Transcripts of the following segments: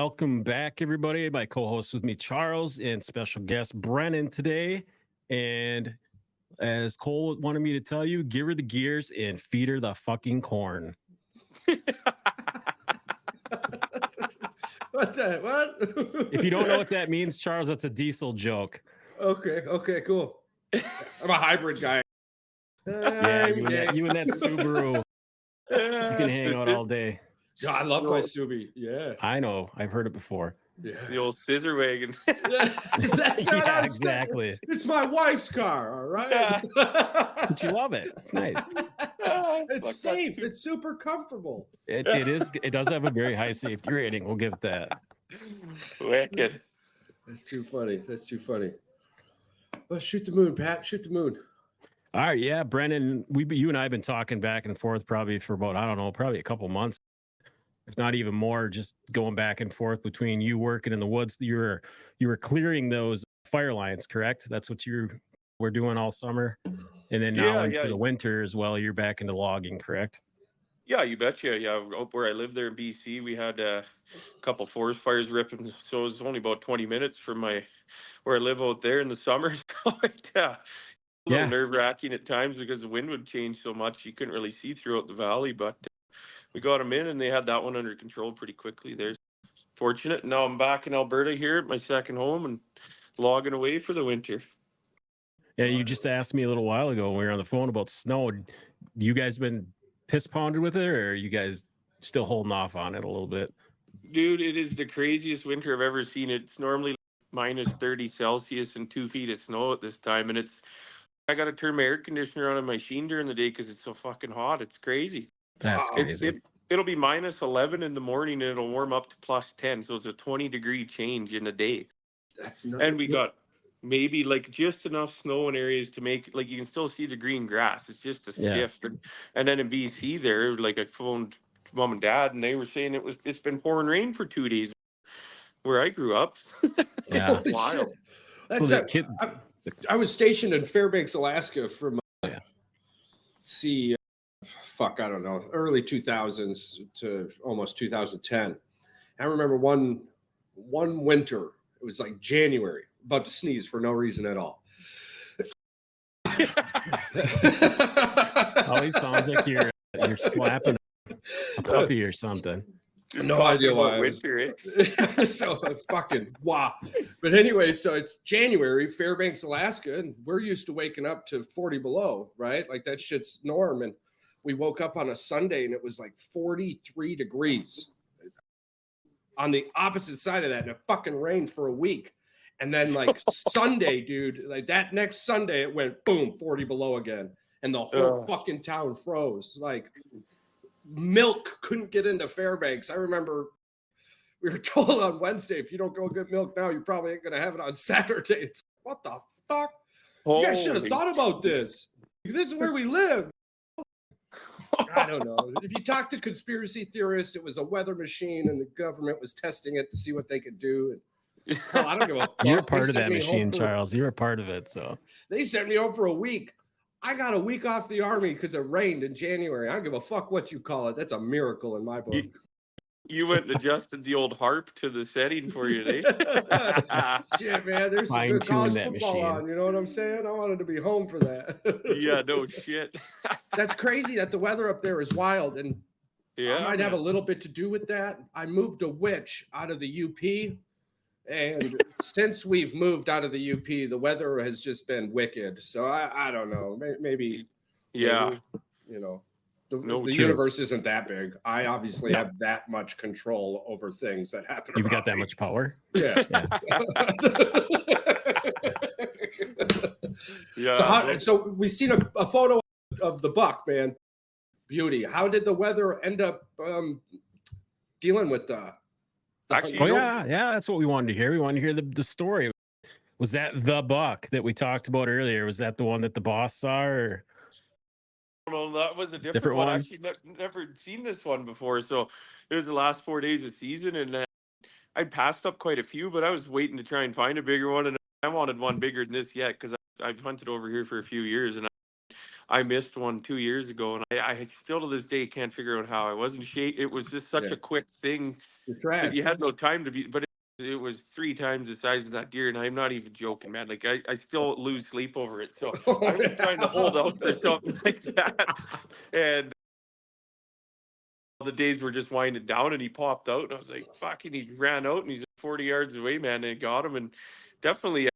welcome back, everybody. My co-host with me, Charles, and special guest Brennan today. And as Cole wanted me to tell you, give her the gears and feed her the fucking corn. What? If you don't know what that means, Charles, that's a diesel joke. Okay, cool. I'm a hybrid guy. Yeah, you and that Subaru. You can hang out all day. Yeah, I love my Subi. Yeah, I know. I've heard it before. yeah. The old scissor wagon. That's not Yeah, how exactly. It's my wife's car. All right. But you love it. It's nice. It's safe. It's super comfortable. It is. It does have a very high safety rating. We'll give it that. Wicked. That's too funny. Let's shoot the moon, Pat. Shoot the moon. All right, yeah, Brennan, you and I have been talking back and forth probably for about, I don't know, probably a couple months, if not even more, just going back and forth between you working in the woods. You were clearing those fire lines, correct? That's what you were doing all summer, and then now into the winter as well. You're back into logging, correct? Yeah, you betcha. Yeah, up where I live there in BC, we had a couple forest fires ripping, so it was only about 20 minutes from where I live out there in the summer. So yeah. A little nerve-wracking at times because the wind would change so much you couldn't really see throughout the valley, but we got them in and they had that one under control pretty quickly. There's fortunate. Now I'm back in Alberta here at my second home and logging away for the winter. Yeah, you just asked me a little while ago when we were on the phone about snow. You guys been piss pounded with it, or are you guys still holding off on it a little bit? Dude, it is the craziest winter I've ever seen. It's normally minus 30 Celsius and 2 feet of snow at this time, and I got to turn my air conditioner on in my machine during the day because it's so fucking hot. It's crazy. That's crazy. It'll be minus 11 in the morning and it'll warm up to plus 10. So it's a 20-degree change in a day. That's nuts. And we got maybe like just enough snow in areas to make, like you can still see the green grass. It's just a stiff. And then in BC there, like I phoned mom and dad and they were saying it's been pouring rain for 2 days where I grew up. Yeah. Wild. That's I was stationed in Fairbanks, Alaska from I don't know, early 2000s to almost 2010. I remember one winter, it was like January, about to sneeze for no reason at all. Always sounds like you're slapping a puppy or something. No idea why. Winter, So fucking wow. But anyway, so it's January, Fairbanks, Alaska, and we're used to waking up to 40 below, right? Like that shit's norm. And we woke up on a Sunday and it was like 43 degrees. On the opposite side of that, and it fucking rained for a week. And then like Sunday, dude, like that next Sunday, it went boom, 40 below again. And the whole fucking town froze. Like milk couldn't get into Fairbanks. I remember we were told on Wednesday, if you don't go get milk now, you probably ain't going to have it on Saturday. It's like, what the fuck? You guys should have thought about this. This is where we live. I don't know. If you talk to conspiracy theorists, it was a weather machine and the government was testing it to see what they could do. And hell, I don't give a fuck. You're part of that machine, Charles. You're a part of it. So they sent me home for a week. I got a week off the army because it rained in January. I don't give a fuck what you call it. That's a miracle in my book. You went and adjusted the old harp to the setting for you, eh? Shit, man. There's some good college football on. You know what I'm saying? I wanted to be home for that. Yeah, no shit. That's crazy that the weather up there is wild. And I might have a little bit to do with that. I moved a witch out of the UP. And since we've moved out of the UP, the weather has just been wicked. So I don't know. Maybe you know, the universe isn't that big. I obviously have that much control over things that happen. You've got that much power. Yeah. Yeah. So we've seen a photo of the buck, man. Beauty. How did the weather end up dealing with the? Actually, that's what we wanted to hear. We wanted to hear the story. Was that the buck that we talked about earlier? Was that the one that the boss saw, or? Well, that was a different one. I actually never seen this one before. So it was the last 4 days of season, and I passed up quite a few, but I was waiting to try and find a bigger one, and I wanted one bigger than this yet because I've hunted over here for a few years, and I missed one 2 years ago, and I still to this day can't figure out how I wasn't shape. It was just such Yeah. a quick thing You're that trash. you had no time to be. But it was 3 times the size of that deer, and I'm not even joking, man. Like I still lose sleep over it. So I was trying to hold out for something like that, and the days were just winding down, and he popped out, and I was like, "Fucking!" He ran out, and he's 40 yards away, man, and I got him, and definitely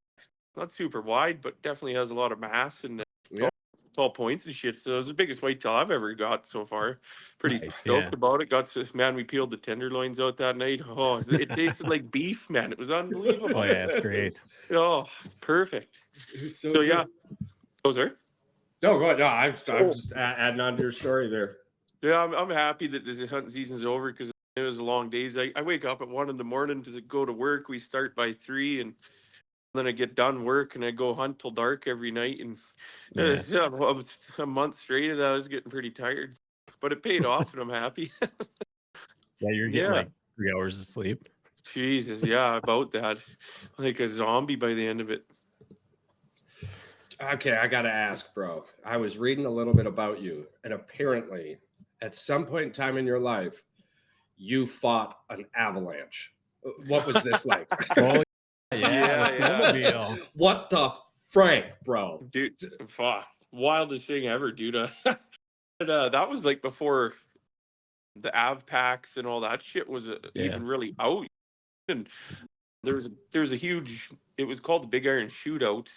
not super wide, but definitely has a lot of mass and Yeah. tall points and shit. So it was the biggest whitetail I've ever got so far. Pretty Nice, stoked yeah. about it. Man, we peeled the tenderloins out that night. Oh, it tasted like beef, man. It was unbelievable. Oh yeah, it's great. Oh, it's perfect. It was so So good. yeah, those are. No, go ahead. No, I'm Oh. just adding on to your story there. Yeah, I'm happy that the hunting season's over because it was long days. I wake up at 1 in the morning to go to work. We start by 3, and then I get done work and I go hunt till dark every night. And Yeah. yeah, well, a month straight of that, I was getting pretty tired, but it paid off, and I'm happy. Yeah, you're getting Yeah, like 3 hours of sleep. Jesus, yeah, about that, like a zombie by the end of it. Okay, I gotta ask, bro. I was reading a little bit about you, and apparently, at some point in time in your life, you fought an avalanche. What was this like? Oh yeah, the Yeah. snowmobile. What the frank, bro? Dude, fuck, wildest thing ever, dude. And, that was like before the av packs and all that shit was Yeah. even really out. And there's a huge. It was called the Big Iron Shootout,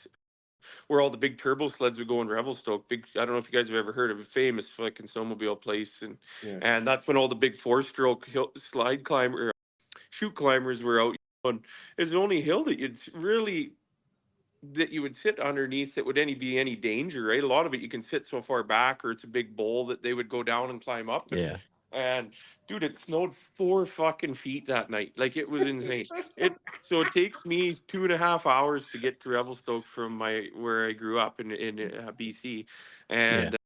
where all the big turbo sleds would go in Revelstoke. I don't know if you guys have ever heard of a famous fucking snowmobile place, Yeah. and that's when all the big 4-stroke slide climber, shoot climbers were out. And it's the only hill that you would sit underneath that would be any danger, right? A lot of it you can sit so far back, or it's a big bowl that they would go down and climb up. Yeah. And dude, it snowed 4 fucking feet that night. Like it was insane. So it takes me 2.5 hours to get to Revelstoke from where I grew up in BC, and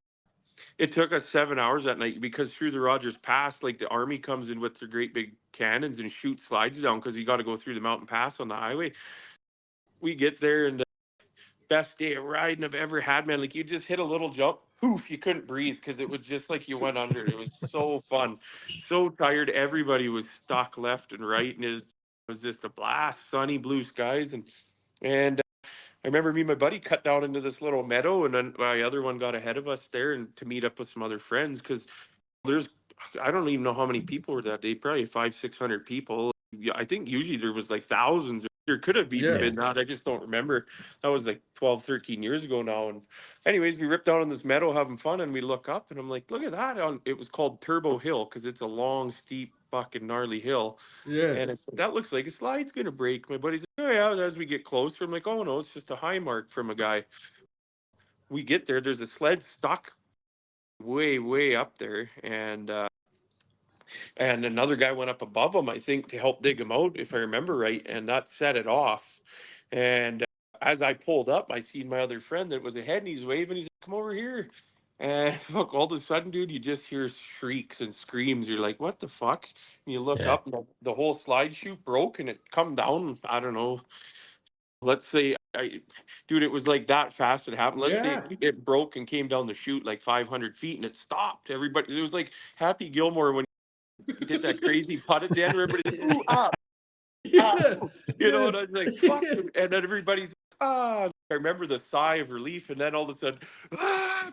it took us 7 hours that night because through the Rogers Pass, like the army comes in with their great big cannons and shoot slides down because you got to go through the mountain pass on the highway. We get there, and best day of riding I've ever had, man. Like you just hit a little jump, poof, you couldn't breathe because it was just like you went under. It was so fun, so tired. Everybody was stuck left and right, and it was just a blast. Sunny blue skies, and I remember me and my buddy cut down into this little meadow, and then my other one got ahead of us there and to meet up with some other friends because there's I don't even know how many people were that day, probably 500-600 people. Yeah, I think usually there was like thousands. There could have even been that. I just don't remember. That was like 12, 13 years ago now. And anyways, we ripped down on this meadow having fun, and we look up and I'm like, look at that. It was called Turbo Hill because it's a long, steep, fucking gnarly hill. Yeah. And it's that looks like a slide's gonna break. My buddy's like, oh yeah. As we get closer, I'm like, oh no, it's just a high mark from a guy. We get there, there's a sled stuck way, way up there, and another guy went up above him, I think, to help dig him out, if I remember right, and that set it off. And as I pulled up, I seen my other friend that was ahead, and he's waving. He's like, "Come over here!" And look, all of a sudden, dude, you just hear shrieks and screams. You're like, "What the fuck?" And you look up, and the whole slide chute broke, and it come down. I don't know. Let's say, dude, it was like that fast it happened. Let's say it broke and came down the chute like 500 feet, and it stopped. Everybody, it was like Happy Gilmore when he did that crazy putt at the end. Everybody's like, ooh, ah, you know, and I was like, fuck. And then everybody's like, ah. I remember the sigh of relief, and then all of a sudden,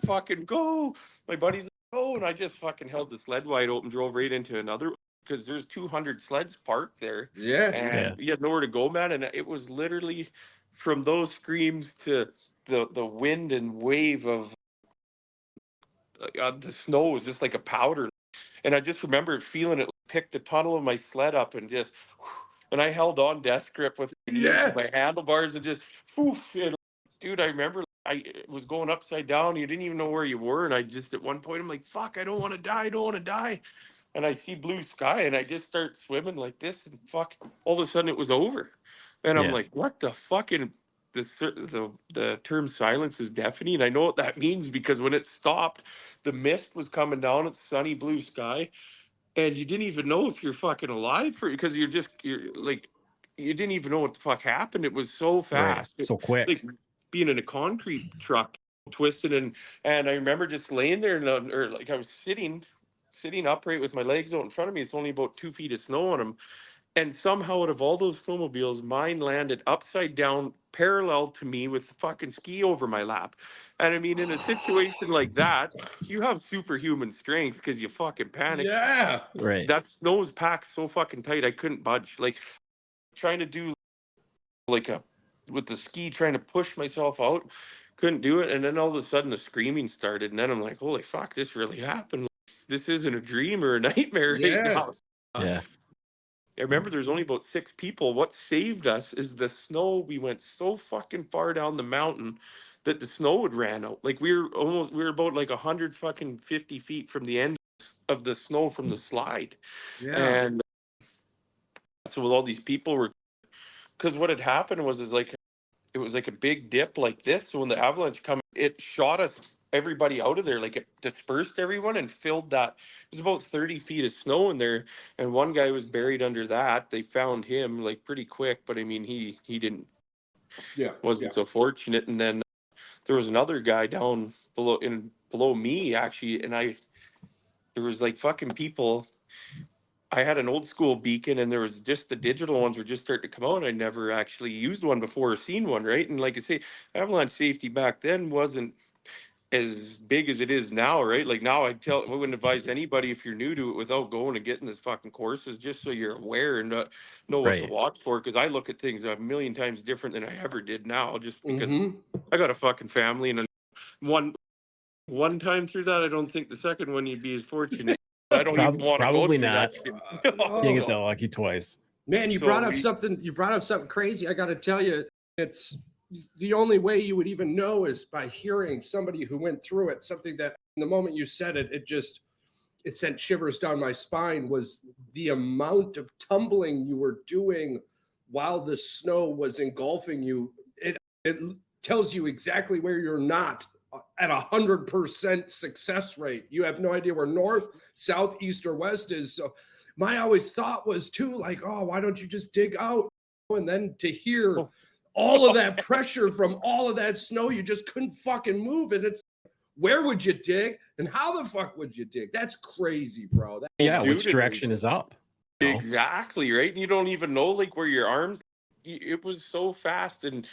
fucking go. My buddy's like, oh, and I just fucking held the sled wide open, drove right into another because there's 200 sleds parked there. Yeah. And you had nowhere to go, man. And it was literally from those screams to the wind and wave of the snow was just like a powder. And I just remember feeling it pick the tunnel of my sled up and just, and I held on death grip with my handlebars and just, poof. And dude, I remember I was going upside down. You didn't even know where you were. And I just, at one point, I'm like, fuck, I don't want to die. I don't want to die. And I see blue sky and I just start swimming like this and fuck, all of a sudden it was over. And I'm like, what the fuck? And the term silence is deafening. I know what that means because when it stopped, the mist was coming down. It's sunny blue sky, and you didn't even know if you're fucking alive because you're like, you didn't even know what the fuck happened. It was so fast, so quick. like being in a concrete truck. twisted, and I remember just laying there, and, or like I was sitting upright with my legs out in front of me. It's only about 2 feet of snow on them, and somehow out of all those snowmobiles, mine landed upside down, parallel to me, with the fucking ski over my lap. And I mean, in a situation like that, you have superhuman strength because you fucking panic. Yeah. Right. That snow was packed so fucking tight, I couldn't budge. Like trying to do like a with the ski, trying to push myself out, couldn't do it. And then all of a sudden the screaming started, and then I'm like, holy fuck, this really happened. This isn't a dream or a nightmare right Yeah. now. Yeah. I remember there's only about 6 people. What saved us is the snow. We went so fucking far down the mountain that the snow had ran out. Like we were about like 100 fucking 50 feet from the end of the snow from the slide. Yeah. And so with all these people were, because what had happened was it was like a big dip like this. So when the avalanche come, it shot us, everybody out of there. Like it dispersed everyone and filled that. It was about 30 feet of snow in there, and one guy was buried under that. They found him like pretty quick, but I mean he didn't wasn't so fortunate. And then there was another guy down below me actually, and there was like fucking people. I had an old school beacon, and there was just the digital ones were just starting to come out. I never actually used one before or seen one, right? And like I say, avalanche safety back then wasn't as big as it is now, right? Like now I wouldn't advise anybody if you're new to it without going and getting this fucking courses, just so you're aware and know what to Right. watch for. Because I look at things a million times different than I ever did now, just because Mhm. I got a fucking family, and one time through that, I don't think the second one you'd be as fortunate. I don't even want to go Probably through not. that shit. You get that lucky twice. Man, you So brought up something crazy. I got to tell you, it's the only way you would even know is by hearing somebody who went through it. Something that the moment you said it, it sent shivers down my spine, was the amount of tumbling you were doing while the snow was engulfing you. It tells you exactly where you're not at 100% success rate. You have no idea where north, south, east, or west is. So my always thought was too, like, oh, why don't you just dig out? And then to hear all of that pressure from all of that snow, you just couldn't fucking move. And it's, where would you dig? And how the fuck would you dig? That's crazy, bro. Yeah, Dude, which direction is up? You know? Exactly, right? And you don't even know like where your arms. It was so fast, and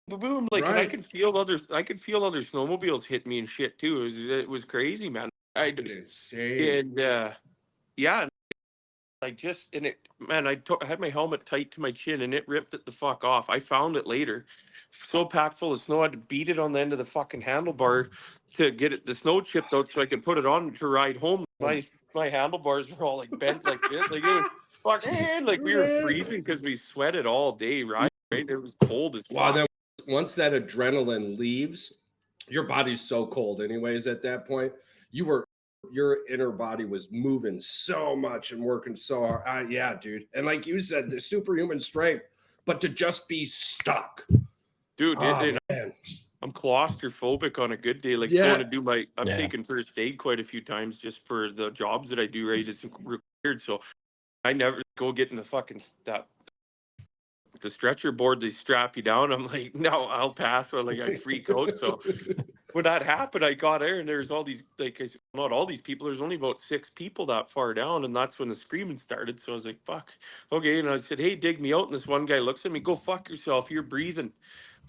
boom, like, and I could feel other snowmobiles hit me and shit too. It was crazy, man. Insane. And yeah, I just, and it, man, I had my helmet tight to my chin, and it ripped it the fuck off. I found it later, so packed full of snow. I had to beat it on the end of the fucking handlebar to get the snow chipped out so I could put it on to ride home. My handlebars were all like bent like this, like it was fucking, like we were freezing because we sweated all day, right? It was cold as fuck. Wow, then once that adrenaline leaves, your body's so cold anyways at that point. Your inner body was moving so much and working so hard. Yeah, dude. And like you said, the superhuman strength, but to just be stuck. Dude, man. I'm claustrophobic on a good day. Like going to do I've taken first aid quite a few times just for the jobs that I do, right? It's required. So I never go get in the stretcher board, they strap you down. I'm like, no, I'll pass. Or like I freak out. So when that happened, I got there, and there's all these, like, not all these people. There's only about 6 people that far down, and that's when the screaming started. So I was like, fuck, okay. And I said, hey, dig me out. And this one guy looks at me, go fuck yourself, you're breathing.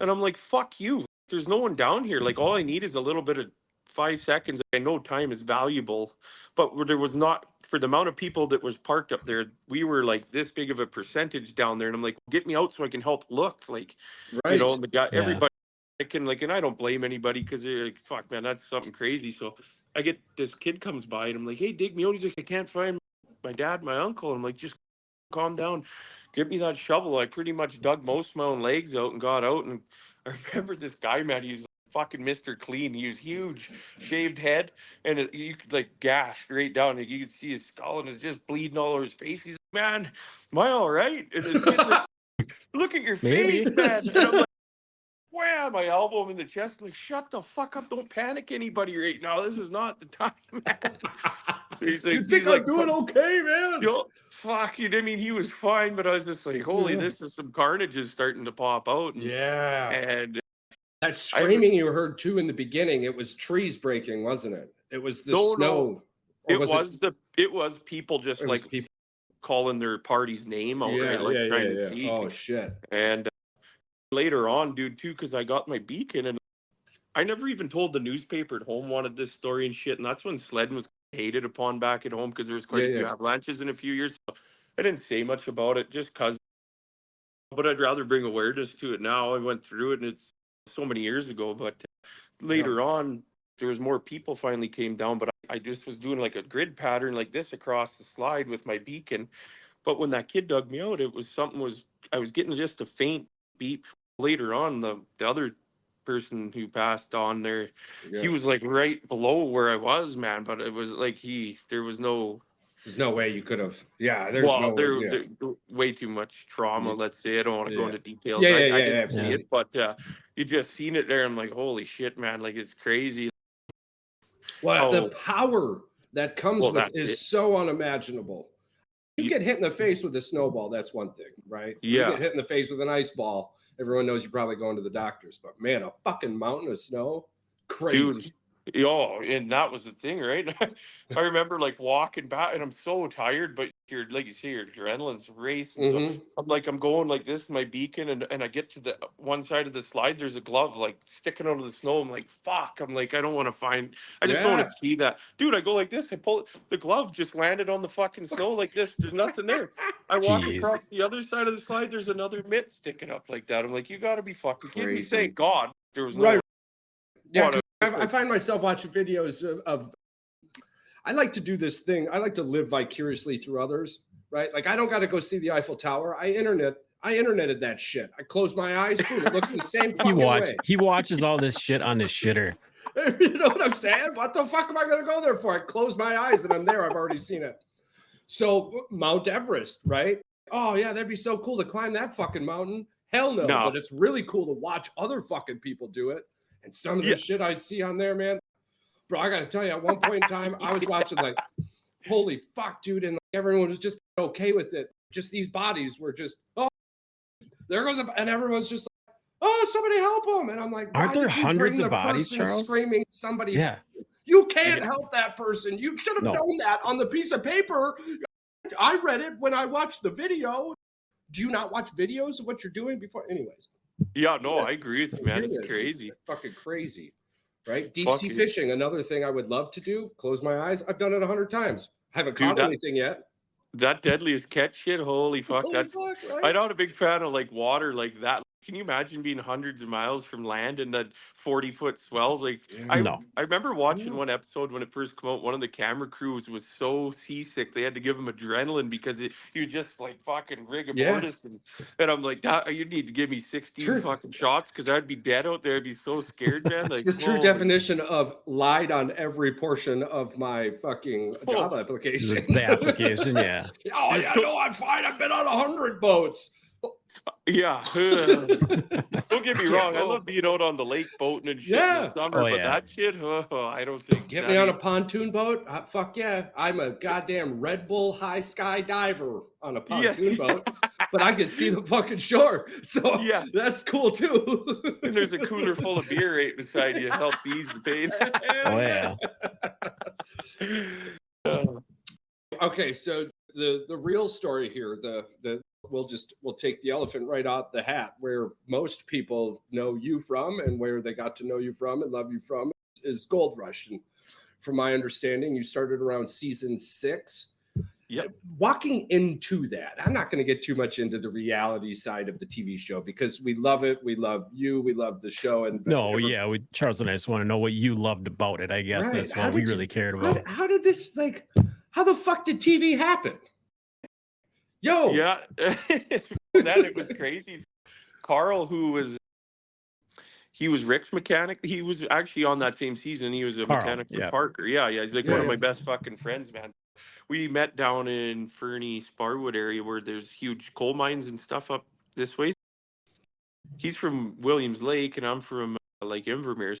And I'm like, fuck you. There's no one down here. Like, all I need is a little bit of 5 seconds. I know time is valuable, but there was not, for the amount of people that was parked up there, we were like this big of a percentage down there. And I'm like, get me out so I can help look. Like, you know, the guy, everybody can, like, and I don't blame anybody because they're like, fuck, man, that's something crazy. So I get this kid comes by, and I'm like, hey, dig me out. He's like, I can't find my dad, my uncle. I'm like, just calm down. Get me that shovel. I pretty much dug most of my own legs out and got out. And I remember this guy, man, he's fucking Mr. Clean. He was huge, shaved head, and you could like gash right down. Like, you could see his skull, and it's just bleeding all over his face. He's like, man, am I all right? And his kid's like, look at your face, man. And I'm like, wham, I elbow him in the chest. I'm like, shut the fuck up. Don't panic anybody right now. This is not the time, man. So he's like, you think I'm doing okay, man? Yo, fuck you. I mean, he was fine, but I was just like, holy, this is some carnage is starting to pop out. And That screaming you heard too in the beginning, it was trees breaking, wasn't it? It was the snow. Or it was people just like people calling their party's name out, right? Like trying to see. Oh shit. And later on, dude, too, because I got my beacon and I never even told the newspaper at home wanted this story and shit. And that's when sledding was hated upon back at home because there was quite a few avalanches in a few years. So I didn't say much about it just because. But I'd rather bring awareness to it now. I went through it and it's so many years ago. But later on, there was more people finally came down. But I just was doing like a grid pattern like this across the slide with my beacon. But when that kid dug me out, it was I was getting just a faint beep. Later on, the other person who passed on there, he was like right below where I was, man. But it was like there's no way you could have. Yeah, there's there way too much trauma. Let's say I don't want to go into details. I didn't see it, but you just seen it there. I'm like, holy shit, man! Like it's crazy. Well, the power that comes with is so unimaginable. You get hit in the face with a snowball, that's one thing, right? Yeah. You get hit in the face with an ice ball, everyone knows you're probably going to the doctors. But man, a fucking mountain of snow, crazy. Dude. Oh, and that was the thing, right? I remember like walking back, and I'm so tired, but like you say, your adrenaline's racing. So I'm going like this, my beacon, and I get to the one side of the slide. There's a glove like sticking out of the snow. I'm like, fuck. I'm like, I don't want to I just don't want to see that, dude. I go like this. I pull it. The glove just landed on the fucking snow like this. There's nothing there. I walk across the other side of the slide. There's another mitt sticking up like that. I'm like, you got to be fucking kidding me. Thank God there was no. Yeah. I find myself watching videos of I like to do this thing. I like to live vicariously through others, right? Like I don't got to go see the Eiffel Tower. I interneted that shit. I close my eyes, dude. It looks the same fucking way. He watches all this shit on his shitter. You know what I'm saying? What the fuck am I going to go there for? I close my eyes and I'm there. I've already seen it. So Mount Everest, right? Oh yeah, that'd be so cool to climb that fucking mountain. Hell no. But it's really cool to watch other fucking people do it. And some of the shit I see on there, man, bro, I got to tell you, at one point in time, I was watching like, holy fuck, dude. And like, everyone was just okay with it. Just these bodies were just, oh, there goes, and everyone's just like, oh, somebody help them. And I'm like, aren't there hundreds of bodies, Charles? Screaming, somebody, you can't help that person. You should have known that on the piece of paper. I read it when I watched the video. Do you not watch videos of what you're doing before? Anyways. Yeah, no, I agree with you, man. It's crazy. It's fucking crazy, right? Deep sea fishing, another thing I would love to do. Close my eyes. I've done it 100 times. I haven't caught anything yet. That deadliest catch shit, holy fuck. Right? I'm not a big fan of like water like that. Can you imagine being hundreds of miles from land and then 40-foot swells? Like I remember watching one episode when it first came out. One of the camera crews was so seasick they had to give him adrenaline because he was just like fucking rigor mortis, and I'm like, you need to give me 16 fucking shots because I'd be dead out there. I'd be so scared, man. Like the true definition of lied on every portion of my fucking job application. The application, yeah. Oh yeah, no, I'm fine. I've been on 100 boats. Yeah. Don't get me wrong. I love being out on the lake boating and shit in the summer, but that shit, I don't think. Get me on a pontoon boat? Fuck yeah. I'm a goddamn Red Bull high sky diver on a pontoon boat, but I can see the fucking shore. So that's cool too. And there's a cooler full of beer right beside you. Helps ease the pain. Okay, so the real story here, we'll take the elephant right out the hat. Where most people know you from and where they got to know you from and love you from is Gold Rush. And from my understanding, you started around season 6. Yep. Walking into that, I'm not going to get too much into the reality side of the TV show because we love it. We love you. We love the show. And Charles and I just want to know what you loved about it. I guess that's what we really cared about. How did this how the fuck did TV happen? Yo. Yeah. It was crazy. Carl, he was Rick's mechanic. He was actually on that same season. He was a mechanic for Parker. Yeah. He's like one of my best fucking friends, man. We met down in Fernie, Sparwood area where there's huge coal mines and stuff up this way. He's from Williams Lake and I'm from Invermere.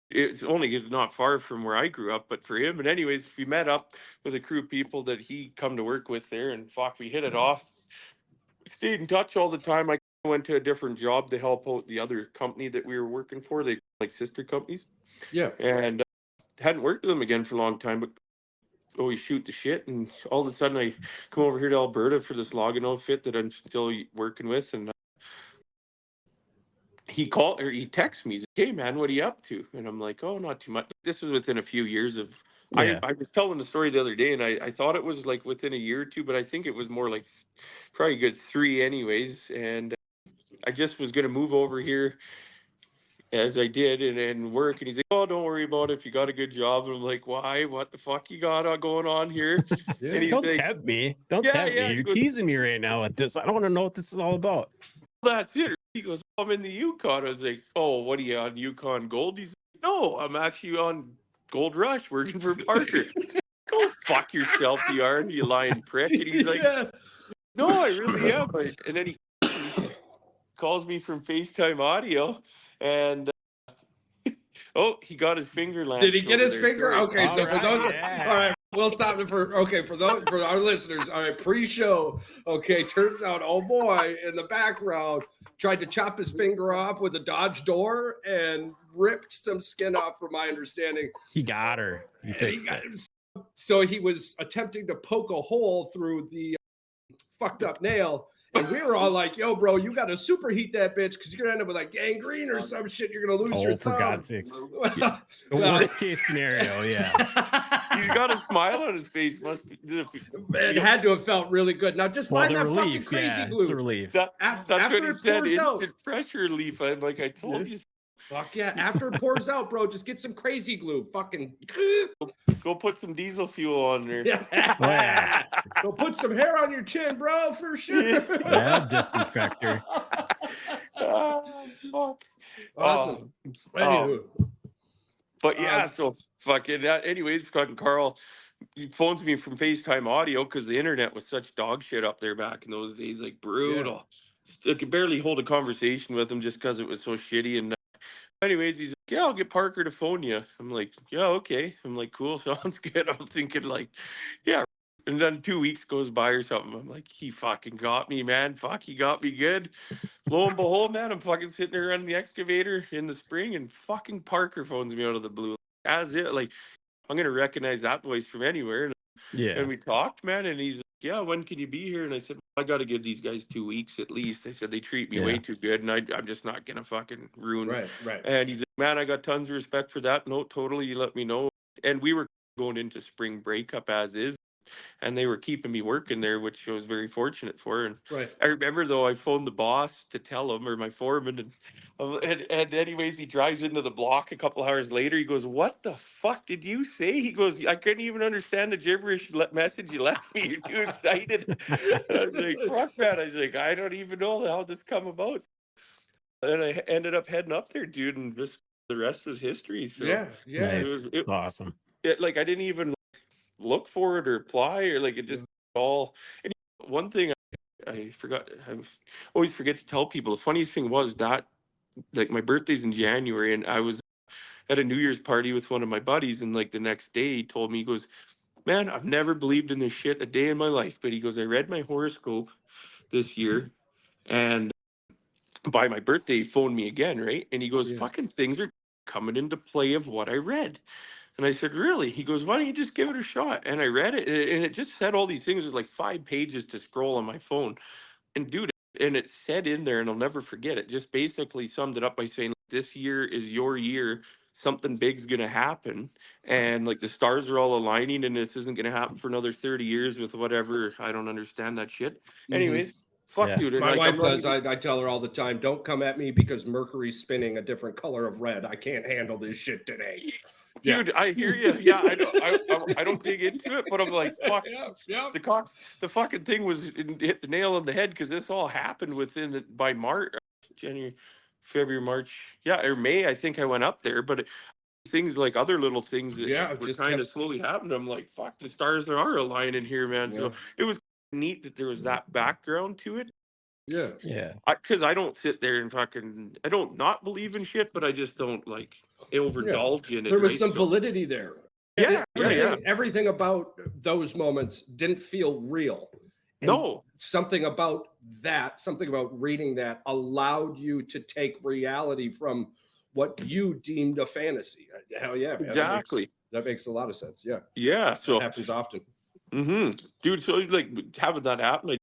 It's only not far from where I grew up, but for him. And anyways, we met up with a crew of people that he come to work with there, and fuck, we hit it off. We stayed in touch all the time. I went to a different job to help out the other company that we were working for. They like sister companies. Yeah. And hadn't worked with them again for a long time, but always shoot the shit. And all of a sudden I come over here to Alberta for this logging outfit that I'm still working with. And he texts me, he's like, hey man, what are you up to? And I'm like, oh, not too much. This was within a few years of, Yeah. I was telling the story the other day, and I thought it was like within a year or two, but I think it was more like probably a good 3 anyways. And I just was going to move over here as I did and work. And he's like, oh, don't worry about it if you got a good job. And I'm like, why? What the fuck you got going on here? Yeah. And he's Don't like, tempt me. Don't Yeah, tempt yeah, me. he You're goes- teasing me right now with this. I don't want to know what this is all about. that's it. He goes, I'm in the Yukon. I was like, oh, what are you on Yukon Gold? He's like, no, I'm actually on Gold Rush working for Parker. Go fuck yourself, you lying prick. And he's like, Yeah. no, I really am. And then he calls me from FaceTime audio, and oh, he got his finger lanced. Did he get over his there. finger? Sorry. Okay, so All for right, those, yeah. all right, we'll stop it for for our listeners. All right, pre-show. Okay, turns out, oh boy, in the background, tried to chop his finger off with a Dodge door and ripped some skin off, from my understanding. He got her. He And fixed it. So he was attempting to poke a hole through the fucked up nail. And we were all like, yo, bro, you got to superheat that bitch because you're going to end up with like gangrene or some shit. You're going to lose your Oh, for thumb. God's sakes. The Well, worst case scenario, yeah. He's got a smile on his face. Must be. It had to have felt really good. Now just Well, find the that relief, fucking crazy yeah, glue. it's a relief. That's After what he it said. pours out. Instant pressure relief. I'm like, I told you. Fuck yeah. After it pours out, bro, just get some crazy glue. Fucking Go put some diesel fuel on there. yeah. Go put some hair on your chin, bro, for sure. Yeah, disinfector. Oh, fuck. Awesome. Anywho. But yeah, so fucking anyways, fucking Carl, he phones me from FaceTime audio because the internet was such dog shit up there back in those days, like brutal. I could barely hold a conversation with him just because it was so shitty. And anyways, he's like, yeah, I'll get Parker to phone you. I'm like, yeah, okay. I'm like, cool, sounds good. I'm thinking like, yeah. And then 2 weeks goes by or something. I'm like, he fucking got me, man. Fuck, he got me good. Lo and behold, man, I'm fucking sitting there running the excavator in the spring, and fucking Parker phones me out of the blue. As it, like, I'm gonna recognize that voice from anywhere. Yeah. And we talked, man, and he's like, yeah, when can you be here? And I said, I got to give these guys 2 weeks at least. They said they treat me way too good, and I'm just not gonna fucking ruin. Right. And he's like, man, I got tons of respect for that. No, totally. You let me know. And we were going into spring breakup as is. And they were keeping me working there, which I was very fortunate for. And I remember, though, I phoned the boss to tell him, or my foreman, and anyways, he drives into the block a couple hours later. He goes, what the fuck did you say? He goes, I couldn't even understand the gibberish message you left me. You're too excited. And I was like, fuck, man. I was like, I don't even know how this come about. And I ended up heading up there, dude, and just the rest was history. So Yeah. Nice. It's awesome. like, I didn't even look for it or apply, or like, it just all. And one thing I forgot, I always forget to tell people, the funniest thing was that, like, my birthday's in January, and I was at a New Year's party with one of my buddies, and like the next day he told me, he goes, man, I've never believed in this shit a day in my life, but he goes, I read my horoscope this year, and by my birthday he phoned me again, right? And he goes, fucking things are coming into play of what I read. And I said, really? He goes, why don't you just give it a shot? And I read it, and it just said all these things. There's like 5 pages to scroll on my phone. And dude, and it said in there, and I'll never forget it, just basically summed it up by saying, this year is your year. Something big's going to happen. And like the stars are all aligning, and this isn't going to happen for another 30 years with whatever. I don't understand that shit. Anyways, fuck, dude. And My like, wife does. I tell her all the time, don't come at me because Mercury's spinning a different color of red. I can't handle this shit today. Dude, I hear you. Yeah, I don't dig into it, but I'm like, fuck. The fucking thing hit the nail on the head, because this all happened by March, January, February, March, or May. I think I went up there, but things like other little things that were kind of slowly happening. I'm like, fuck, the stars are aligning here, man. So it was neat that there was that background to it. Yeah. Because I don't sit there and I don't not believe in shit, but I just don't like overindulge in it. There was some validity there. Everything about those moments didn't feel real. And No. something about reading that allowed you to take reality from what you deemed a fantasy. Hell yeah, man. Exactly. That makes a lot of sense. Yeah. Yeah. That So happens often. dude, so like having that happen, like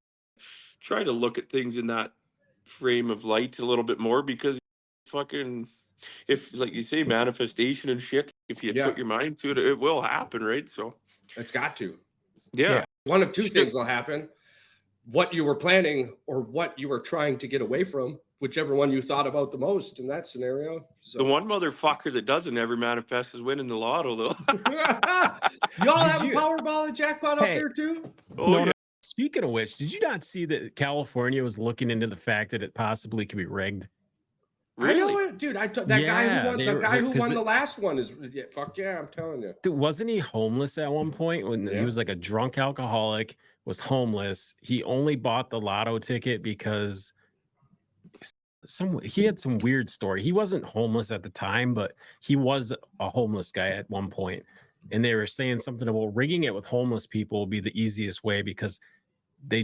try to look at things in that frame of light a little bit more, because fucking, if like you say, manifestation and shit, if you put your mind to it, it will happen, right? So it's got to. Yeah. One of two things will happen: what you were planning or what you were trying to get away from, whichever one you thought about the most in that scenario. So. The one motherfucker that doesn't ever manifest is winning the lotto, though. Y'all have a Powerball and jackpot up there too? No. Speaking of which, did you not see that California was looking into the fact that it possibly could be rigged? Really? I know it, dude. Guy who won the last one is fuck yeah, I'm telling you. Dude, wasn't he homeless at one point when he was like a drunk alcoholic, was homeless? He only bought the lotto ticket because he had some weird story. He wasn't homeless at the time, but he was a homeless guy at one point. And they were saying something about rigging it with homeless people will be the easiest way, because they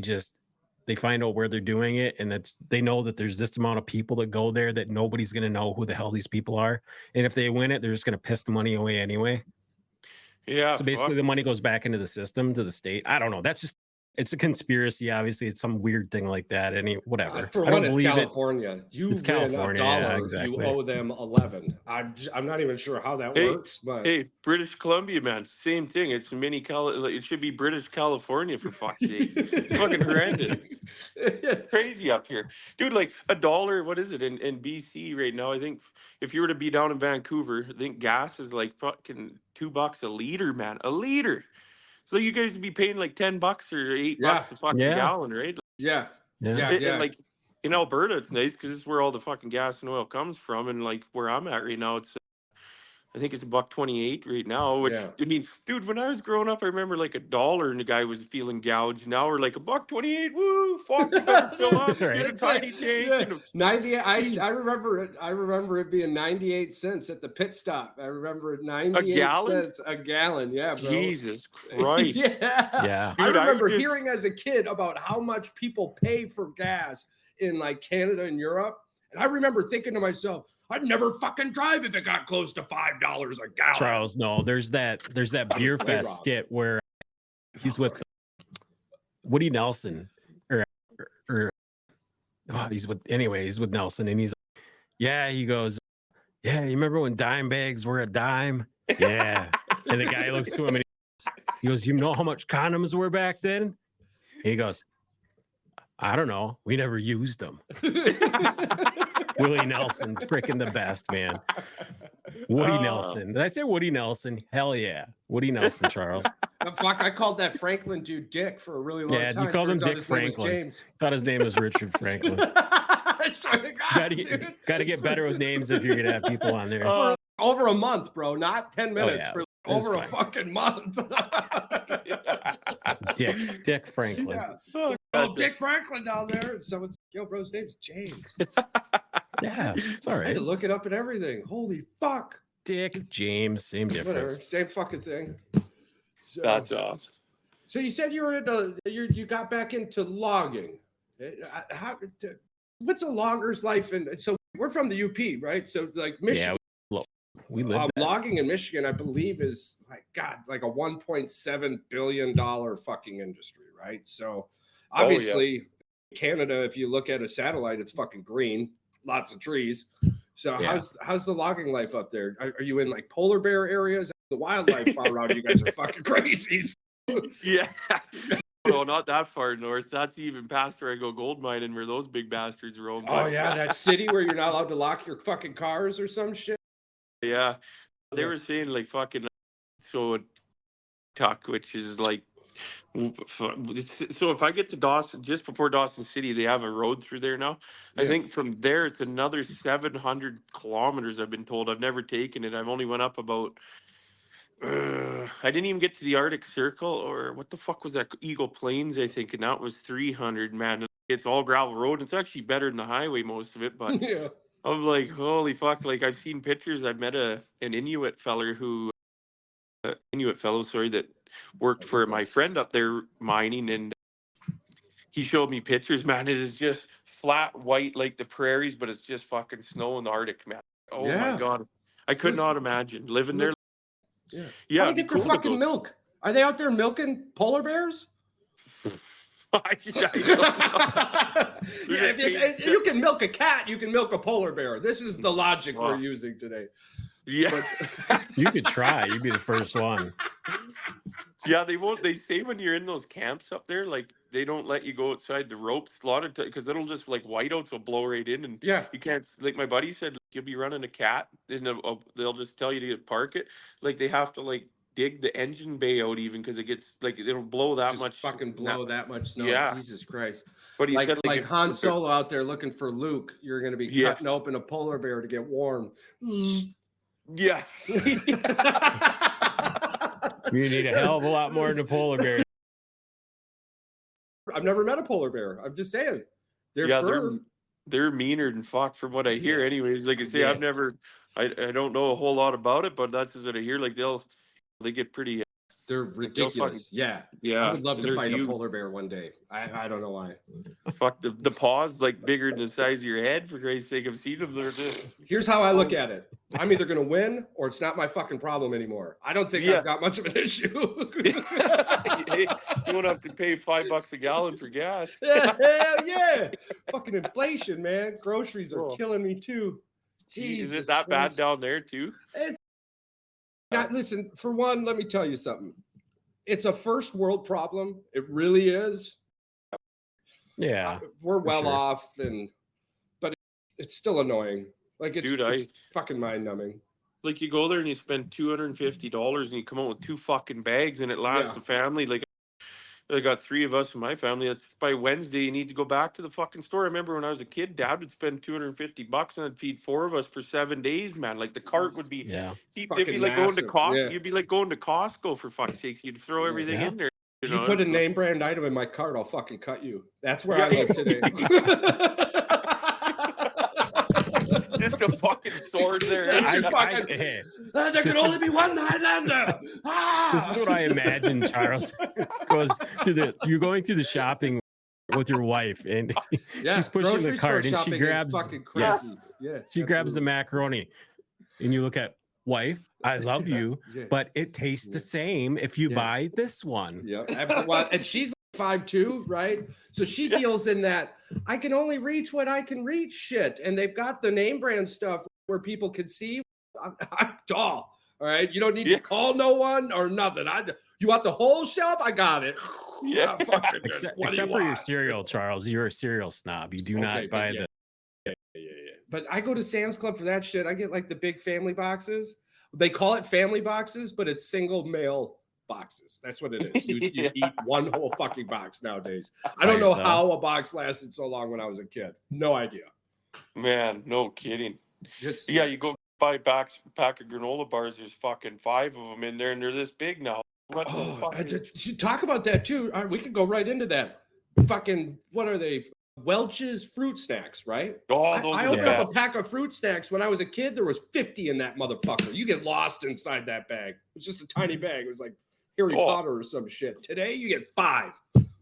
find out where they're doing it, and they know that there's this amount of people that go there that nobody's going to know who the hell these people are, and if they win it, they're just going to piss the money away anyway. Yeah. So basically the money goes back into the system, to the state. I don't know. It's a conspiracy. Obviously, it's some weird thing like that. Whatever. For I don't it's believe California. It's California. $1, exactly. You owe them 11. I'm not even sure how that works. But British Columbia, man, same thing. It's it should be British California, for fuck's sake. It's fucking horrendous. It's crazy up here, dude. Like $1, what is it in BC right now? I think if you were to be down in Vancouver, I think gas is like fucking $2 a liter, man. A liter. So you guys would be paying like $10 or $8 a fucking gallon, right? Yeah. And like in Alberta, it's nice because it's where all the fucking gas and oil comes from. And like where I'm at right now, I think it's $1.28 right now. Which, I mean, dude, when I was growing up, I remember like $1 and the guy was feeling gouged. Now we're like $1.28. Woo! Fuck, you better fill up. Get a tiny tank. 98. I remember it. I remember it being 98 cents at the pit stop. I remember it 98 cents a gallon. Yeah, bro. Jesus Christ. Yeah. Dude, I remember hearing as a kid about how much people pay for gas in like Canada and Europe, and I remember thinking to myself, I'd never fucking drive if it got close to $5 a gallon. Charles, no, there's that beer fest skit where he's with Woody Nelson, he's with Nelson, and he's like, he goes, you remember when dime bags were a dime? Yeah. And the guy looks to him and he goes, you know how much condoms were back then? And he goes, I don't know. We never used them. Willie Nelson, freaking the best, man. Woody Nelson. Did I say Woody Nelson? Hell yeah. Woody Nelson, Charles. Fuck, I called that Franklin dude Dick for a really long time. Yeah, you called him Dick Franklin. Thought his name was Richard Franklin. Got to get better with names if you're going to have people on there. For over a month, bro. Not 10 minutes. For over a fucking month. Dick Franklin. Dick Franklin down there. And someone's, yo, bro, his name's James. Yeah, it's all right. I had to look it up and everything. Holy fuck. Dick, James, same difference. Whatever, same fucking thing. So, that's awesome. So you said you got back into logging. What's a logger's life? And so we're from the UP, right? So like Michigan. Yeah, we live logging in Michigan, I believe, is like a $1.7 billion fucking industry, right? So obviously, Canada, if you look at a satellite, it's fucking green, lots of trees. So how's the logging life up there? Are you in like polar bear areas? The wildlife far around you guys are fucking crazy. Yeah. No, not that far north. That's even past where I go gold mining, where those big bastards roam. Oh yeah, that city where you're not allowed to lock your fucking cars or some shit. Yeah, they were saying like fucking Tuck, which is like, so if I get to Dawson, just before Dawson City, they have a road through there now. I think from there it's another 700 kilometers. I've been told. I've never taken it. I've only went up about. I didn't even get to the Arctic Circle, or what the fuck was that? Eagle Plains, I think, and that was 300. Man, it's all gravel road. It's actually better than the highway, most of it, but I'm like, holy fuck! Like I've seen pictures. I've met an Inuit fellow that worked for my friend up there mining, and he showed me pictures, man. It is just flat white like the prairies, but it's just fucking snow in the Arctic, man. Oh my God. I could not imagine living there. Yeah. Yeah. How do they get their fucking milk? Are they out there milking polar bears? You can milk a cat, you can milk a polar bear. This is the logic we're using today. Yeah. You could try. You'd be the first one. Yeah, they won't. They say when you're in those camps up there, like they don't let you go outside the ropes a lot of times because it'll just like whiteouts will blow right in, and you can't. Like my buddy said, like, you'll be running a cat, and they'll just tell you to park it. Like they have to like dig the engine bay out even because it gets like it'll blow that just much. Fucking blow that much snow. Yeah. Jesus Christ. But he said like Han Solo out there looking for Luke, you're going to be cutting open a polar bear to get warm. Yeah. You need a hell of a lot more than a polar bear. I've never met a polar bear. I'm just saying. They're meaner than fuck from what I hear. Anyways, like I say, I've never, I don't know a whole lot about it, but that's what I hear. Like they get pretty. They're ridiculous. Yeah. I would love to fight a polar bear one day. I don't know why. Fuck the paws like bigger than the size of your head. For Christ's sake, I've seen them. They're just. Here's how I look at it. I'm either going to win or it's not my fucking problem anymore. I don't think I've got much of an issue. You won't have to pay $5 a gallon for gas. Hell yeah. Fucking inflation, man. Groceries are killing me too. Jesus, is it that bad down there too? Listen, for one, let me tell you something. It's a first world problem. It really is. Yeah. We're well off, but it's still annoying. Like it's fucking mind numbing. Like you go there and you spend $250 and you come out with 2 fucking bags and it lasts the family. Like I got 3 of us in my family. That's by Wednesday. You need to go back to the fucking store. I remember when I was a kid, Dad would spend $250 and I'd feed 4 of us for 7 days, man. Like the cart would be, it'd be like going to Costco. You'd be like going to Costco for fuck's sakes. You'd throw everything in there. If you put a name brand item in my cart, I'll fucking cut you. That's where I live today. Just a fucking sword there. There can only be one Highlander. This is what I imagine, Charles. You're going through the shopping with your wife, and she's pushing the cart, and she grabs she grabs the macaroni, and you look at wife. I love you, but it tastes the same if you buy this one. Yeah, absolutely. Well, and she's 5'2", right? So she deals in that I can only reach what I can reach shit. And they've got the name brand stuff where people can see I'm tall. All right. You don't need to call no one or nothing. You want the whole shelf? I got it. Yeah. Except for your cereal, Charles. You're a cereal snob. You do not buy the. But I go to Sam's Club for that shit. I get like the big family boxes. They call it family boxes, but it's single mail boxes. That's what it is. You eat one whole fucking box nowadays. I don't know how a box lasted so long when I was a kid. No idea. Man, no kidding. You go buy a pack of granola bars. There's fucking 5 of them in there, and they're this big now. You talk about that too. All right, we could go right into that. Fucking, what are they? Welch's fruit snacks, right? I opened up a pack of fruit snacks when I was a kid. There was 50 in that motherfucker. You get lost inside that bag. It's just a tiny bag. It was like Harry Potter or some shit. Today you get 5.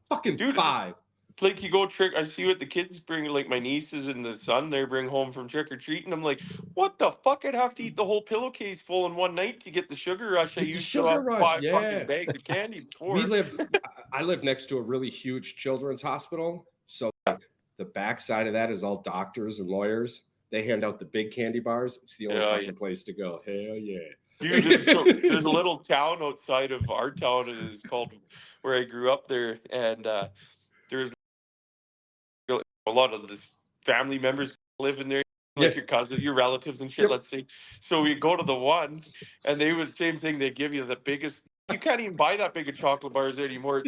Fucking 5. Like you go trick. I see what the kids bring. Like my nieces and the son, they bring home from trick or treating. I'm like, what the fuck? I'd have to eat the whole pillowcase full in one night to get the sugar rush. I used to have 5 fucking bags of candy before. I live next to a really huge children's hospital. So the backside of that is all doctors and lawyers. They hand out the big candy bars. It's the only fucking place to go. Hell yeah. Dude, there's a little town outside of our town. It is called where I grew up there. And there's a lot of the family members live in there. Like your cousin, your relatives and shit, let's say. So we go to the one and they would same thing. They give you the biggest. You can't even buy that big of chocolate bars anymore.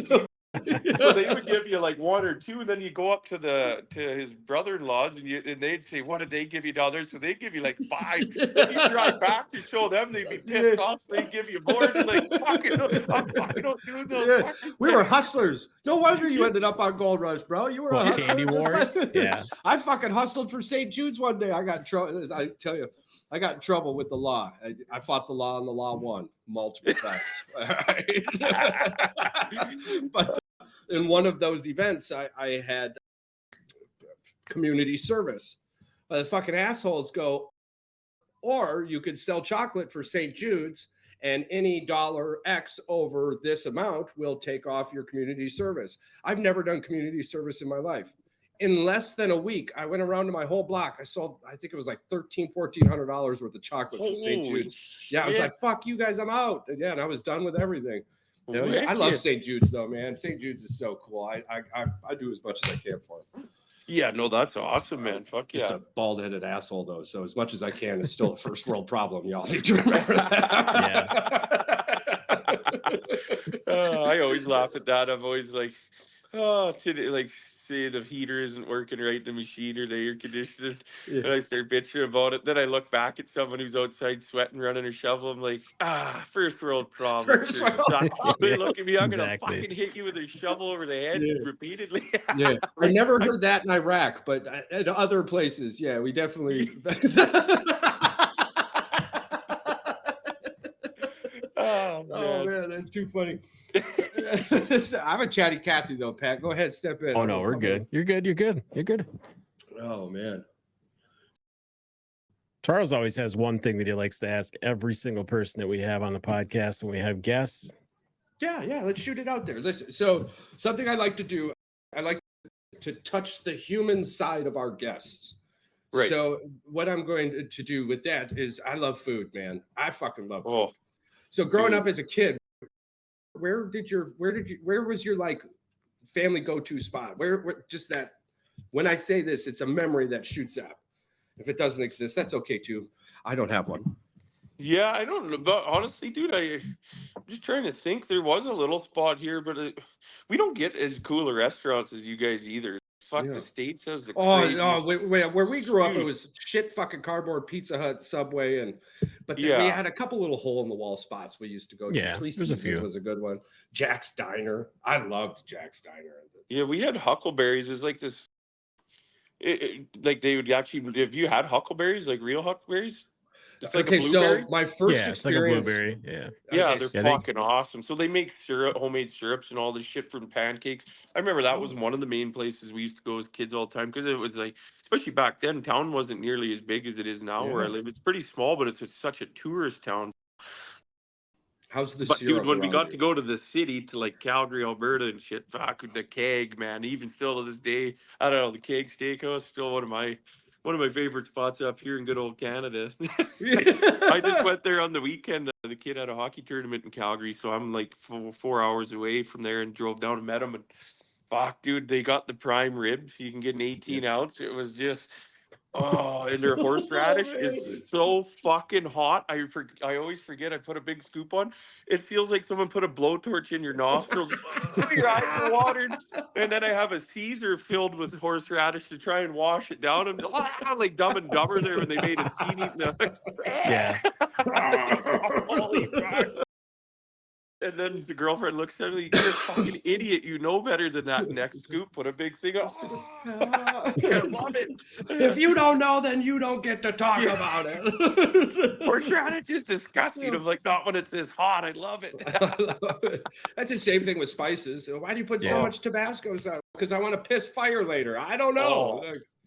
So they would give you like 1 or 2, and then you go up to his brother-in-law's, and they'd say, "What did they give you down there?" So they give you like 5. Then you drive back to show them, they'd be pissed off. So they give you more. And like, fucking, I'm not doing those. We were hustlers. No wonder you ended up on Gold Rush, bro. You were a hustler. Candy Wars. Yeah, I fucking hustled for St. Jude's one day. I got in trouble. I tell you, I got in trouble with the law. I fought the law, and the law won multiple times. All right. But in one of those events, I had community service. The fucking assholes go, or you could sell chocolate for St. Jude's, and any dollar X over this amount will take off your community service. I've never done community service in my life. In less than a week, I went around to my whole block. I sold, I think it was like $1,400 worth of chocolate for St. Jude's. Yeah, I was like, fuck you guys, I'm out. Yeah, and I was done with everything. You know, I love St. Jude's though, man. St. Jude's is so cool. I do as much as I can for them. Yeah, no, that's awesome, man. Fuck Just yeah. a bald-headed asshole though. So as much as I can, it's still a first world problem. Y'all need to remember that. I always laugh at that. I'm always like, oh, like say the heater isn't working right in the machine or the air conditioning, and I start bitching about it. Then I look back at someone who's outside sweating, running a shovel. I'm like, first world problem. They look at me, I'm gonna fucking hit you with a shovel over the head repeatedly. Yeah, I never heard that in Iraq, but at other places, yeah, we definitely. Oh man, that's too funny. I'm a chatty Cathy though, Pat. Go ahead, step in. Oh no, we're good. You're good. You're good. You're good. Oh man. Charles always has one thing that he likes to ask every single person that we have on the podcast when we have guests. Yeah, let's shoot it out there. Listen, so something I like to do, I like to touch the human side of our guests. Right. So what I'm going to do with that is I love food, man. I fucking love food. So growing up as a kid, where was your like family go-to spot? Where just that, when I say this, it's a memory that shoots up. If it doesn't exist, that's okay too. I don't have one. Yeah, I don't know, but honestly, dude, I'm just trying to think. There was a little spot here, but we don't get as cool of restaurants as you guys either. Fuck, the States has the craziest. Where we grew up, it was shit fucking cardboard, Pizza Hut, Subway, but we had a couple little hole in the wall spots we used to go to. Yeah, Three Seasons was a good one. Jack's Diner, I loved Jack's Diner. Yeah, we had Huckleberries. It's like this, like they would actually, if you had Huckleberries, like real Huckleberries. Like okay, so my first experience, like a blueberry, they're fucking awesome. So they make syrup, homemade syrups, and all this shit from pancakes. I remember that was one of the main places we used to go as kids all the time because it was like, especially back then, town wasn't nearly as big as it is now where I live. It's pretty small, but it's such a tourist town. How's the syrup? Dude, when we got to go to the city, to like Calgary, Alberta, and shit, fuck the Keg, man. Even still to this day, I don't know, the Keg Steakhouse still one of my favorite spots up here in good old Canada. I just went there on the weekend. The kid had a hockey tournament in Calgary, so I'm like 4 hours away from there and drove down and met him. And fuck, dude, they got the prime ribs. You can get an 18 ounce. It was just, and their horseradish is so fucking hot. I always forget I put a big scoop on. It feels like someone put a blowtorch in your nostrils. Your eyes are watered. And then I have a Caesar filled with horseradish to try and wash it down. And like Dumb and Dumber there when they made a scene eating holy fuck. And then the girlfriend looks at me, you're a fucking idiot. You know better than that. Next scoop, put a big thing up. I love it. If you don't know, then you don't get to talk about it. Horseradish is disgusting. I'm like, not when it's this hot. I love it. That's the same thing with spices. Why do you put so much Tabasco sauce? Because I want to piss fire later. I don't know.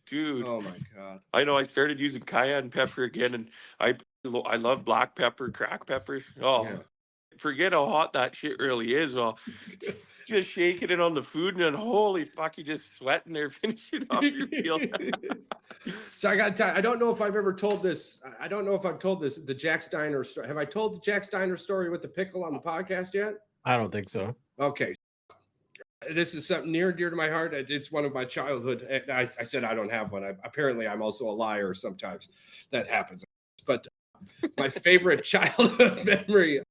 Dude. Oh my God. I know. I started using cayenne pepper again, and I love black pepper, cracked pepper. Forget how hot that shit really is. Just shaking it on the food, and then holy fuck, you just sweating there, finishing off your meal. So I got to tell you, I don't know if I've ever told this. I don't know if I've told this, the Jack's Diner story. Have I told the Jack's Diner story with the pickle on the podcast yet? I don't think so. Okay. This is something near and dear to my heart. It's one of my childhood. I said I don't have one. Apparently, I'm also a liar sometimes. That happens. But my favorite childhood memory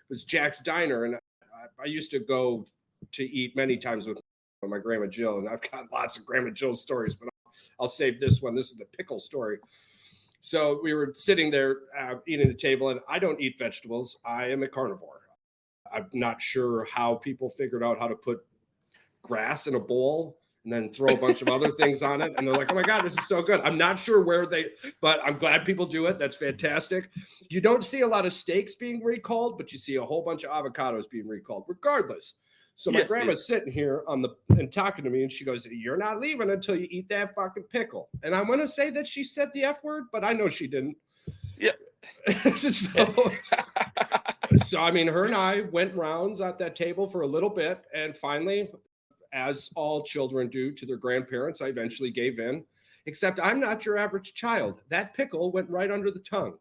was Jack's Diner, and I used to go to eat many times with my grandma Jill, and I've got lots of grandma Jill stories, but I'll save this one. This is the pickle story. So we were sitting there eating at the table, and I don't eat vegetables. I am a carnivore. I'm not sure how people figured out how to put grass in a bowl and then throw a bunch of other things on it. And they're like, oh my God, this is so good. I'm not sure but I'm glad people do it. That's fantastic. You don't see a lot of steaks being recalled, but you see a whole bunch of avocados being recalled regardless. So my grandma's sitting here and talking to me, and she goes, "You're not leaving until you eat that fucking pickle." And I'm gonna say that she said the F word, but I know she didn't. Yeah. So I mean, her and I went rounds at that table for a little bit, and finally, as all children do to their grandparents, I eventually gave in. Except I'm not your average child. That pickle went right under the tongue.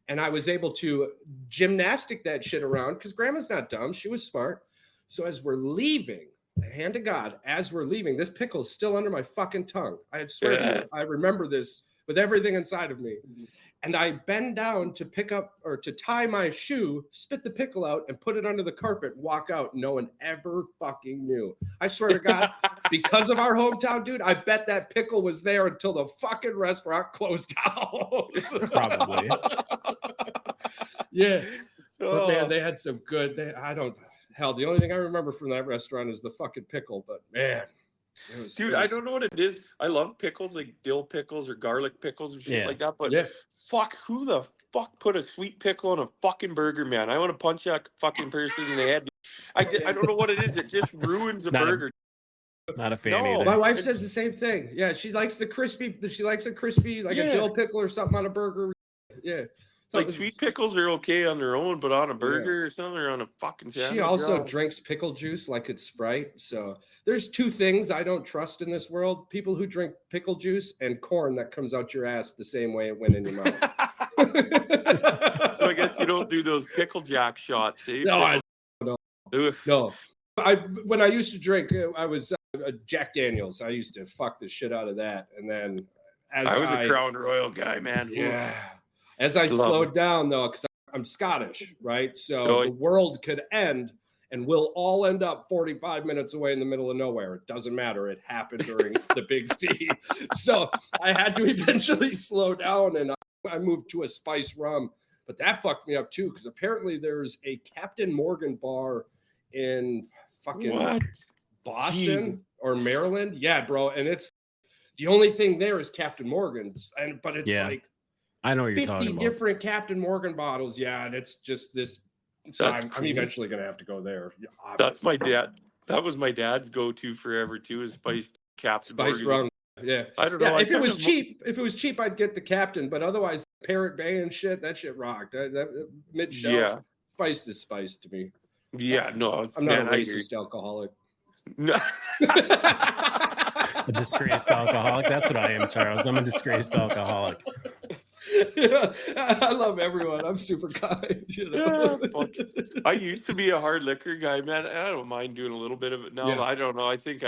And I was able to gymnastic that shit around because grandma's not dumb. She was smart. So as we're leaving, hand to God, as we're leaving, this pickle's still under my fucking tongue. I swear to you, I remember this with everything inside of me. And I bend down to pick up or to tie my shoe, spit the pickle out, and put it under the carpet, walk out. No one ever fucking knew. I swear to God, because of our hometown, dude, I bet that pickle was there until the fucking restaurant closed down. Probably. Yeah. But man, they had some good, the only thing I remember from that restaurant is the fucking pickle. But man, dude, I don't know what it is. I love pickles, like dill pickles or garlic pickles or shit like that. But fuck, who the fuck put a sweet pickle on a fucking burger, man? I want to punch that fucking person in the head. I don't know what it is. It just ruins a burger. Not a fan either. My wife says the same thing. Yeah, she likes the crispy. She likes a crispy, like a dill pickle or something on a burger. Yeah. Like sweet pickles are okay on their own, but on a burger or something, or on a fucking sandwich. She also drinks pickle juice like it's Sprite. So there's two things I don't trust in this world: people who drink pickle juice and corn that comes out your ass the same way it went in your mouth. So I guess you don't do those pickle jack shots, eh? No. When I used to drink, I was Jack Daniels. I used to fuck the shit out of that, and then I was a Crown Royal guy, man. Yeah. As I slowed down, though, because I'm Scottish, right? So the world could end, and we'll all end up 45 minutes away in the middle of nowhere. It doesn't matter. It happened during the Big C. So I had to eventually slow down, and I moved to a spice rum. But that fucked me up, too, because apparently there's a Captain Morgan bar in fucking Boston or Maryland. Yeah, bro. And it's the only thing there is Captain Morgan's. But it's like, I know what you're talking about. 50 different Captain Morgan bottles. Yeah, and it's just this. So I'm eventually going to have to go there. That's my dad. That was my dad's go-to forever, too, is spiced Captain Morgan. Rum. Yeah. I don't know. If it was cheap, I'd get the Captain. But otherwise, Parrot Bay and shit, that shit rocked. That mid-shelf. Spiced is spiced to me. Yeah, no. I'm not a racist alcoholic. No. A disgraced alcoholic. That's what I am, Charles. I'm a disgraced alcoholic. Yeah, I love everyone. I'm super kind. You know? I used to be a hard liquor guy, man. I don't mind doing a little bit of it now. Yeah. I don't know. I think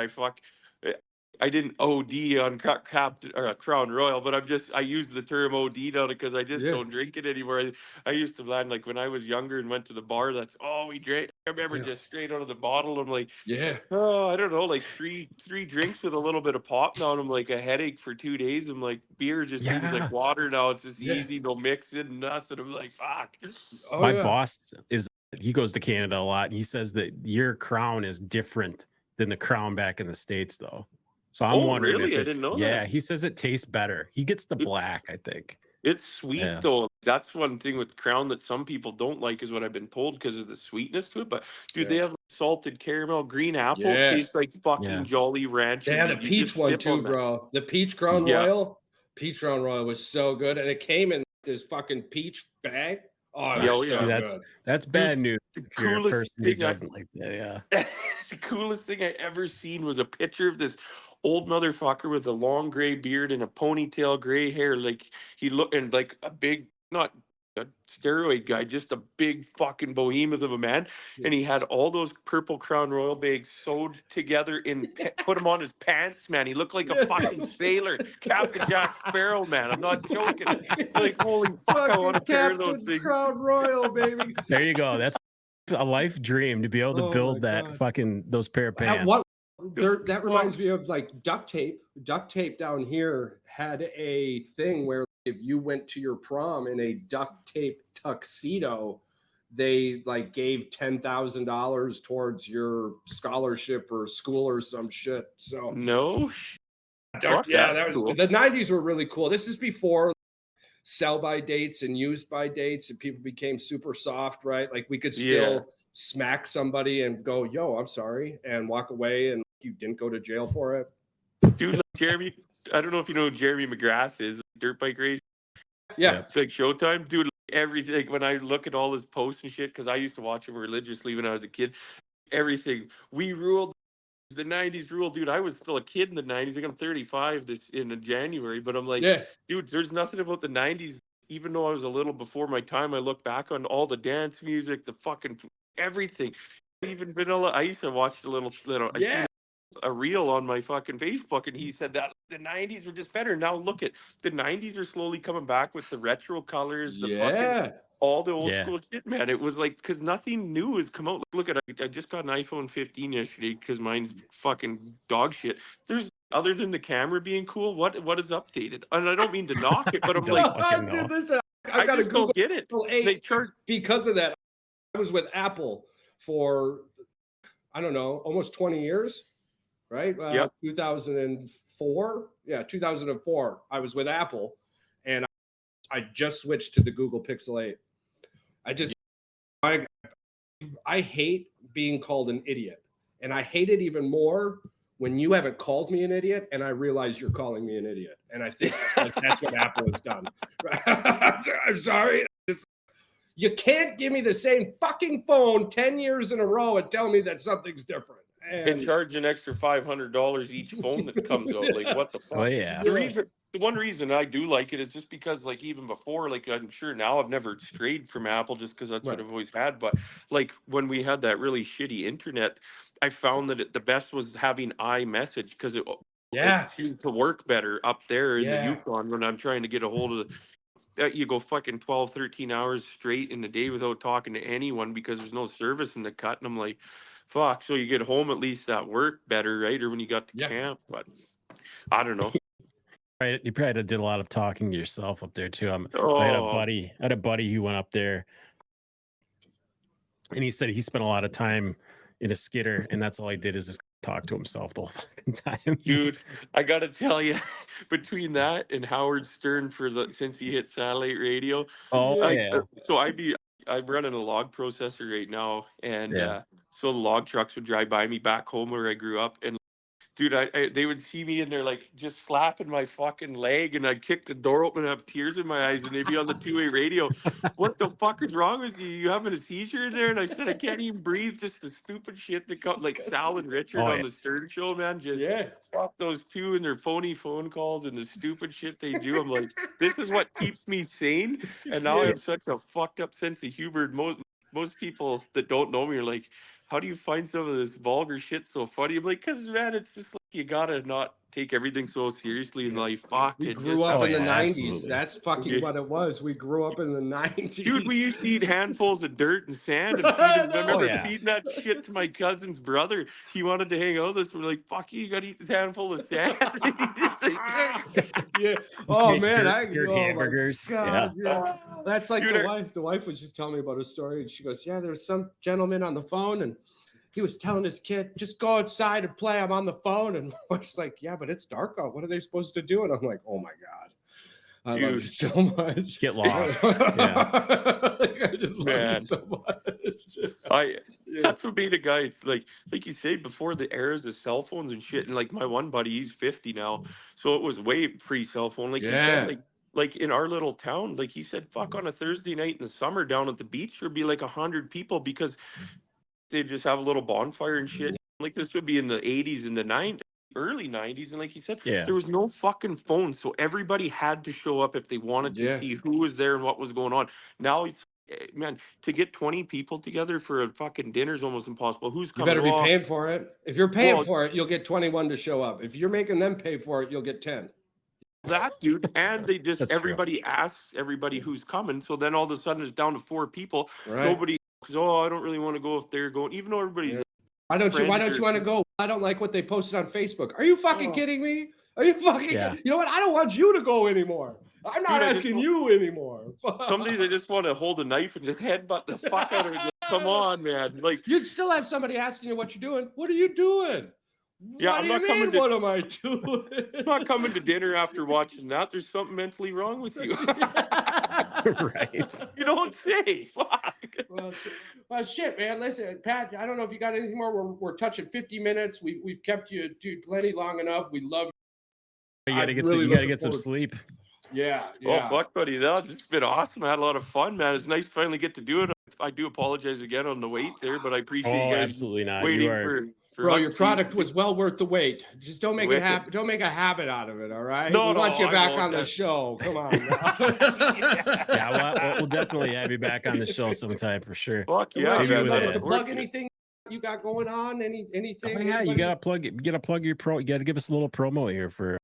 I didn't OD on Crown Royal, but I use the term OD now because I just don't drink it anymore. I used to land like when I was younger and went to the bar. That's we drank. I remember just straight out of the bottle. I'm like, I don't know, like three drinks with a little bit of pop now, and I'm like a headache for 2 days. I'm like, beer just seems like water now. It's just easy, no mixing, nothing. I'm like, fuck. My boss he goes to Canada a lot. And he says that your Crown is different than the Crown back in the States, though. So I'm wondering if it's, I didn't know that. He says it tastes better. He gets the black, I think. It's sweet though. That's one thing with Crown that some people don't like is what I've been told because of the sweetness to it. But dude, they have salted caramel, green apple. Tastes like fucking Jolly Rancher. They had a peach one too, bro. The peach Crown Royal. Peach Crown Royal was so good, and it came in this fucking peach bag. That's bad news. The coolest thing doesn't like that. The coolest thing I ever seen was a picture of this old motherfucker with a long gray beard and a ponytail, gray hair. Like he looked and like a big, not a steroid guy, just a big fucking behemoth of a man. And he had all those purple Crown Royal bags sewed together and put them on his pants, man. He looked like a fucking sailor, Captain Jack Sparrow, man. I'm not joking. Like, holy fuck, I want to pair those things. Crown Royal, baby. There you go. That's a life dream to be able to build that fucking those pair of pants. That reminds me of like duct tape. Duct tape down here had a thing where if you went to your prom in a duct tape tuxedo, they like gave $10,000 towards your scholarship or school or some shit. So that was cool. The 90s were really cool. This is before sell by dates and used by dates, and people became super soft, right? Like we could still smack somebody and go, yo, I'm sorry, and walk away, and you didn't go to jail for it. Dude, like Jeremy, I don't know if you know who Jeremy McGrath is, dirt bike race. Yeah. It's like Showtime. Dude, like everything, like when I look at all his posts and shit, because I used to watch him religiously when I was a kid, everything. We ruled. The 90s rule, dude. I was still a kid in the 90s. Like I'm 35 in January, but I'm like, Yeah. dude, there's nothing about the 90s. Even though I was a little before my time, I look back on all the dance music, the fucking everything. Even Vanilla Ice, I watched a little. I Yeah. seen a reel on my fucking Facebook, and he said that the 90s were just better. Now look at the 90s are slowly coming back with the retro colors, the fucking Yeah. all the old Yeah. school shit, man. It was like, because nothing new has come out. Look at I just got an iPhone 15 yesterday because mine's fucking dog shit. There's other than the camera being cool, what is updated? And I don't mean to knock it, but I'm Don't like, fucking know. Dude, listen, I I've got to just Google don't get it. Pixel 8 They charge. because of that. I was with Apple for, I don't know, almost 20 years, right? Yep. 2004. Yeah, 2004. I was with Apple, and I just switched to the Google Pixel 8. I hate being called an idiot, and I hate it even more when you haven't called me an idiot and I realize you're calling me an idiot. And I think that's what Apple has done. I'm sorry. You can't give me the same fucking phone 10 years in a row and tell me that something's different. And charge an extra $500 each phone that comes out. Like, what the fuck? Oh yeah. The one reason I do like it is just because, like, even before, like, I'm sure now I've never strayed from Apple just because that's what I've always had. But like when we had that really shitty internet, I found that the best was having iMessage because it seemed to work better up there in the Yukon when I'm trying to get a hold of you go fucking 12, 13 hours straight in the day without talking to anyone because there's no service in the cut. And I'm like, fuck. So you get home, at least at work better, right? Or when you got to camp, but I don't know. Right, you probably did a lot of talking to yourself up there too. I had a buddy who went up there, and he said he spent a lot of time in a skidder, and that's all he did is just talk to himself the whole fucking time. Dude, I gotta tell you, between that and Howard Stern since he hit satellite radio, so I'm running a log processor right now, and so the log trucks would drive by me back home where I grew up, and dude, they would see me and they're like just slapping my fucking leg, and I'd kick the door open and have tears in my eyes, and they'd be on the two-way radio. What the fuck is wrong with you? You having a seizure in there? And I said, I can't even breathe. Just the stupid shit that comes, like Sal and Richard on the Stern Show, man. Just fuck those two and their phony phone calls and the stupid shit they do. I'm like, this is what keeps me sane. And now I have such a fucked up sense of humor. Most people that don't know me are like, how do you find some of this vulgar shit so funny? I'm like, because, man, it's just like you gotta not take everything so seriously in life. Fuck, we grew up in the 90s. Absolutely. That's fucking what it was. We grew up in the 90s. Dude, we used to eat handfuls of dirt and sand. And I remember feeding that shit to my cousin's brother. He wanted to hang out with us. We're like, fuck you gotta eat this handful of sand. Oh, man. Dirt hamburgers. God, that's like the wife was just telling me about a story, and she goes, yeah, there was some gentleman on the phone, and he was telling his kid, just go outside and play. I'm on the phone. And I was like, yeah, but it's dark out. What are they supposed to do? And I'm like, oh my God. I love you so much. Get lost. I just love you so much. That's what being a guy, like you said before, the eras of cell phones and shit. And like my one buddy, he's 50 now. So it was way pre-cell phone. Like you said, like in our little town, like he said, fuck, on a Thursday night in the summer down at the beach, there'd be like 100 people because they just have a little bonfire and shit. Like this would be in the 80s and the 90s, early 90s. And like you said, there was no fucking phone. So everybody had to show up if they wanted to see who was there and what was going on. Now it's, man, to get 20 people together for a fucking dinner is almost impossible. Who's coming? You better be paying for it. If you're paying for it, you'll get 21 to show up. If you're making them pay for it, you'll get 10. That, dude. And they just, everybody asks everybody who's coming. So then all of a sudden it's down to 4 people. Nobody, because, I don't really want to go if they're going, even though everybody's why don't you want to go? I don't like what they posted on Facebook. Are you fucking kidding me? Are you fucking You know what? I don't want you to go anymore. I'm not asking you anymore. Some days I just want to hold a knife and just headbutt the fuck out of it. Come on, man. Like, you'd still have somebody asking you what you're doing. What are you doing? Yeah, what I'm do not you coming mean, to. What am I doing? I'm not coming to dinner after watching that. There's something mentally wrong with you. Right. You don't say. Fuck. Well, shit, man. Listen, Pat, I don't know if you got anything more. We're touching 50 minutes. We've kept you, dude, plenty long enough. We love You got to get you got to get some sleep. Yeah. Oh, fuck, buddy. It's been awesome. I had a lot of fun, man. It's nice to finally get to do it. I do apologize again on the wait there, but I appreciate you guys absolutely not. waiting for Bro, your product was well worth the wait. Just don't make it happen. Don't make a habit out of it. All right. No, we want you back on that. the show. Come on. Yeah, we'll definitely have you back on the show sometime for sure. Fuck yeah. You wanted to plug anything you got going on? Anything? Oh, yeah, you gotta plug it. You gotta plug your pro. You gotta give us a little promo here for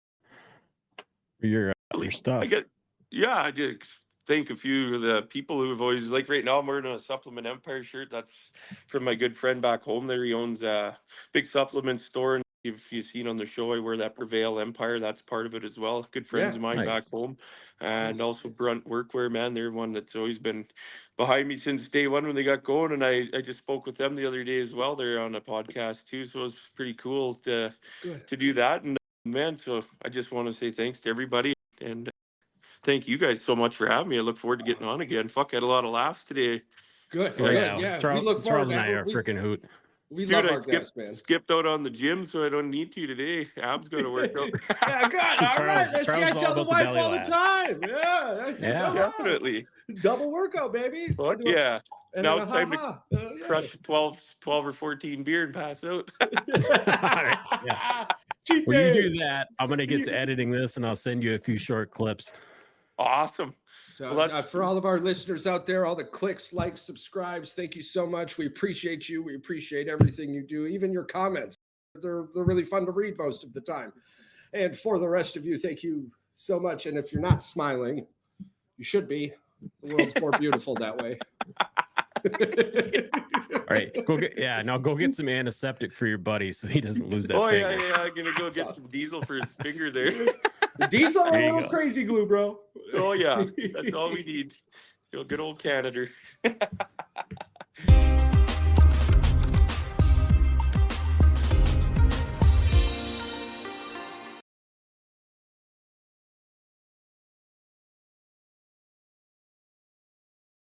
your stuff. I did thank a few of the people who have always, like right now I'm wearing a Supplement Empire shirt. That's from my good friend back home there. He owns a big supplement store, and if you've seen on the show, I wear that Prevail Empire. That's part of it as well. Good friends of mine back home. And also BRUNT Workwear, man. They're one that's always been behind me since day one when they got going. And I just spoke with them the other day as well. They're on a podcast too. So it's pretty cool to do that. And man, so I just want to say thanks to everybody. And thank you guys so much for having me. I look forward to getting on again. Fuck, I had a lot of laughs today. Good. Yeah. We look forward Charles and I are a freaking hoot. We love our guests, man. Skipped out on the gym, so I don't need to today. Abs got to work out. Yeah, good. All right. That's I tell the wife all the time. Yeah, definitely. Double workout, baby. Fuck yeah. And now it's time to crush 12 or 14 beer and pass out. Yeah. When you do that, I'm going to get to editing this, and I'll send you a few short clips. Awesome. So for all of our listeners out there, all the clicks, likes, subscribes, thank you so much. We appreciate you. We appreciate everything you do, even your comments. They're really fun to read most of the time. And for the rest of you, thank you so much. And if you're not smiling, you should be. The world's more beautiful that way. All right, go get some antiseptic for your buddy so he doesn't lose that finger. Yeah, I'm gonna go get some diesel for his finger there. The diesel and a little crazy glue, bro. Oh yeah, that's all we need. Good old Canada.